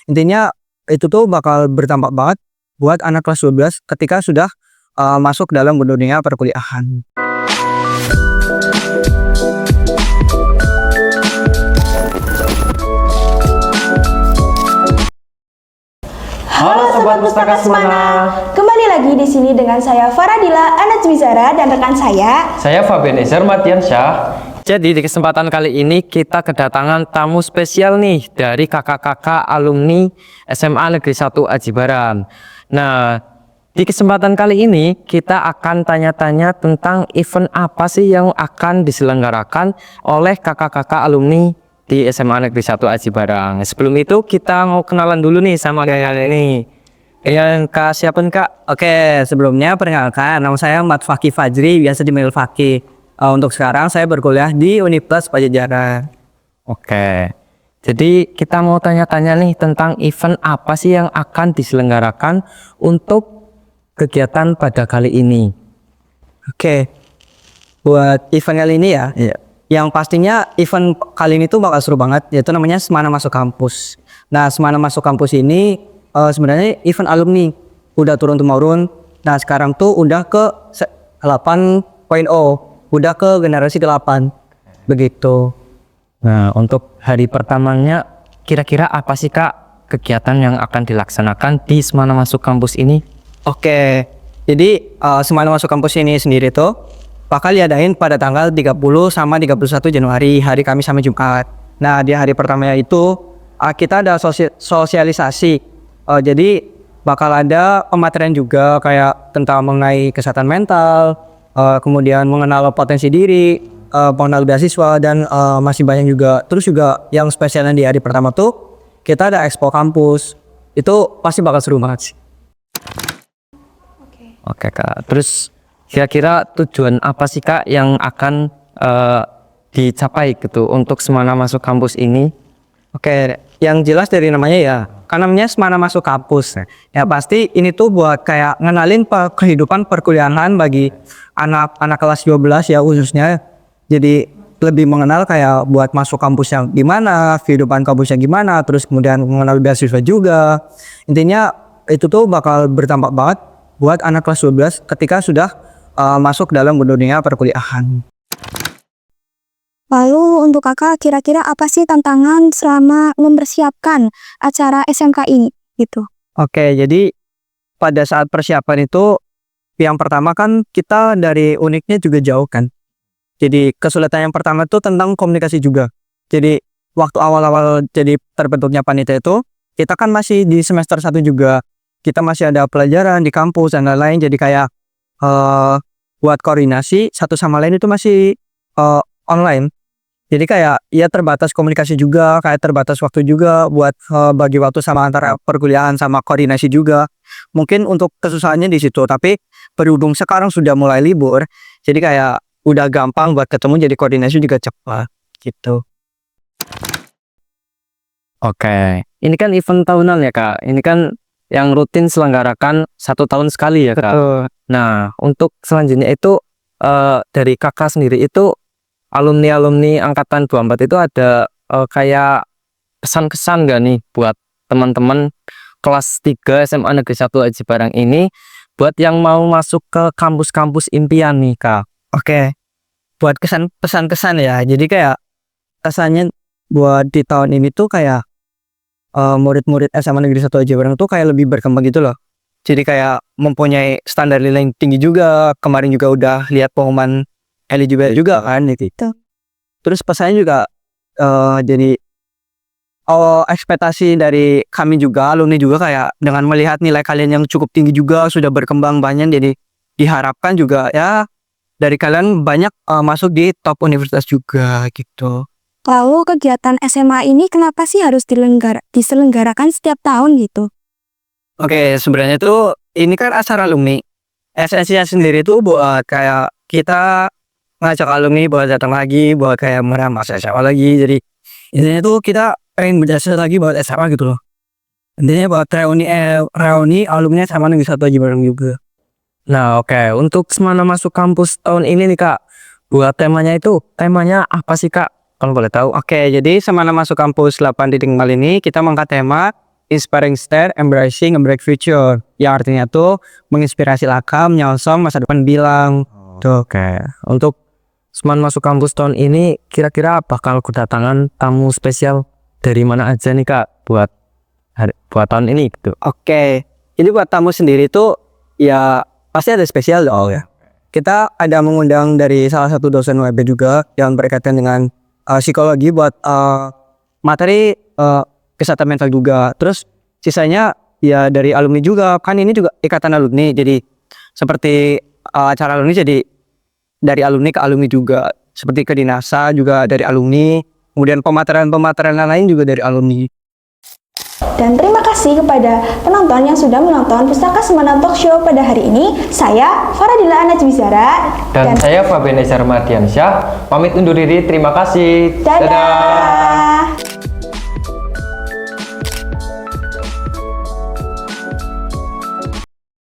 Intinya itu tuh bakal berdampak banget buat anak kelas 12 ketika sudah masuk dalam dunia perkuliahan. Halo Sobat Pustaka Semana. Kembali lagi di sini dengan saya Faradila Anajmizara dan rekan Saya Fabian Ezer Matiansyah. Jadi di kesempatan kali ini kita kedatangan tamu spesial nih dari kakak-kakak alumni SMA Negeri 1 Aji Barang. Nah, di kesempatan kali ini kita akan tanya-tanya tentang event apa sih yang akan diselenggarakan oleh kakak-kakak alumni di SMA Negeri 1 Aji Barang. Sebelum itu kita mau kenalan dulu nih sama kalian ini. Yang Kak siapa Kak? Oke, sebelumnya perkenalkan, nama saya Mat Fakih Fajri, biasa dipanggil Fakih. Untuk sekarang saya berkuliah di Universitas Pajajaran. Oke, jadi kita mau tanya-tanya nih tentang event apa sih yang akan diselenggarakan untuk kegiatan pada kali ini. Oke, buat event kali ini ya, yang pastinya event kali ini tuh bakal seru banget, yaitu namanya Semana Masuk Kampus. Nah, Semana Masuk Kampus ini sebenarnya event alumni, udah turun-temurun. Nah, sekarang tuh udah ke 8.0. Udah ke generasi 8 begitu. Nah, untuk hari pertamanya kira-kira apa sih Kak kegiatan yang akan dilaksanakan di Semana Masuk Kampus ini? Oke, jadi Semana Masuk Kampus ini sendiri tuh bakal diadain pada tanggal 30 sama 31 Januari, hari Kamis sama Jumat. Nah, di hari pertamanya itu kita ada sosialisasi. Jadi bakal ada pematerian juga kayak tentang mengenai kesehatan mental, kemudian mengenal potensi diri, mengenal beasiswa, dan masih banyak juga. Terus juga yang spesialnya di hari pertama tuh kita ada expo kampus. Itu pasti bakal seru banget sih. Oke Kak, terus kira-kira tujuan apa sih Kak yang akan dicapai gitu untuk Semana Masuk Kampus ini? Oke, yang jelas dari namanya ya, kan namanya Semana Masuk Kampus. Ya pasti ini tuh buat kayak ngenalin kehidupan perkuliahan bagi anak-anak kelas 12 ya khususnya. Jadi lebih mengenal kayak buat masuk kampus yang gimana, kehidupan kampusnya gimana, terus kemudian mengenal beasiswa juga. Intinya itu tuh bakal berdampak banget buat anak kelas 12 ketika sudah masuk dalam dunia perkuliahan. Lalu untuk kakak kira-kira apa sih tantangan selama mempersiapkan acara SMK ini gitu? Oke, jadi pada saat persiapan itu yang pertama kan kita dari uniknya juga jauh kan. Jadi kesulitan yang pertama itu tentang komunikasi juga. Jadi waktu awal-awal jadi terbentuknya panitia itu kita kan masih di semester 1 juga. Kita masih ada pelajaran di kampus dan lain-lain. Jadi kayak buat koordinasi satu sama lain itu masih online. Jadi kayak ya terbatas komunikasi juga, kayak terbatas waktu juga buat bagi waktu sama antara perkuliahan sama koordinasi juga. Mungkin untuk kesusahannya di situ, tapi berhubung sekarang sudah mulai libur, jadi kayak udah gampang buat ketemu, jadi koordinasi juga cepat gitu. Oke, ini kan event tahunan ya Kak, ini kan yang rutin selenggarakan 1 tahun sekali ya Kak. Betul. Nah, untuk selanjutnya itu dari kakak sendiri itu alumni angkatan 24 itu ada kayak kesan-kesan gak nih buat teman-teman kelas 3 SMA Negeri 1 Aji Barang ini buat yang mau masuk ke kampus-kampus impian nih Kak? Oke, buat pesan-kesan ya, jadi kayak kesannya buat di tahun ini tuh kayak murid-murid SMA Negeri 1 Aji Barang tuh kayak lebih berkembang gitu loh. Jadi kayak mempunyai standar nilai yang tinggi juga. Kemarin juga udah lihat pengumuman eligible juga kan gitu. Terus pesannya juga jadi ekspektasi dari kami juga alumni juga kayak dengan melihat nilai kalian yang cukup tinggi juga sudah berkembang banyak, jadi diharapkan juga ya dari kalian banyak masuk di top universitas juga gitu. Lalu kegiatan SMA ini kenapa sih harus diselenggarakan setiap tahun gitu? Oke, sebenarnya tuh ini kan acara alumni. Esensinya sendiri tuh buat kayak kita ngajak alumni buat datang lagi, buat kayak meramas SMA lagi. Jadi intinya tuh kita pengen berjasa lagi buat SMA gitu loh. Intinya buat reuni alumni sama Negeri 1 Aji Barang juga. Nah oke, untuk Semana Masuk Kampus tahun ini nih Kak, buat temanya apa sih Kak? Kalau boleh tahu. Oke, jadi Semana Masuk Kampus 8.0 ini kita mengangkat tema Inspiring Stare, Embracing a Bright Future. Yang artinya tuh menginspirasi Laka menyongsong masa depan bilang. Tuh. Oke, untuk Seman Masuk Kampus tahun ini kira-kira bakal kedatangan tamu spesial dari mana aja nih Kak buat tahun ini gitu. Oke. Jadi buat tamu sendiri tuh ya pasti ada spesial dong ya. Kita ada mengundang dari salah satu dosen WB juga yang berkaitan dengan psikologi buat materi kesehatan mental juga. Terus sisanya ya dari alumni juga. Kan ini juga ikatan alumni. Jadi seperti acara alumni jadi dari alumni ke alumni juga. Seperti ke Dinasa juga dari alumni. Kemudian pemateran-pemateran lain juga dari alumni. Dan terima kasih kepada penonton yang sudah menonton Pustaka Semana Talk Show pada hari ini. Saya Faradila Najmizara Dan saya Fabian Ezer Mardiansyah pamit undur diri. Terima kasih. Dadah.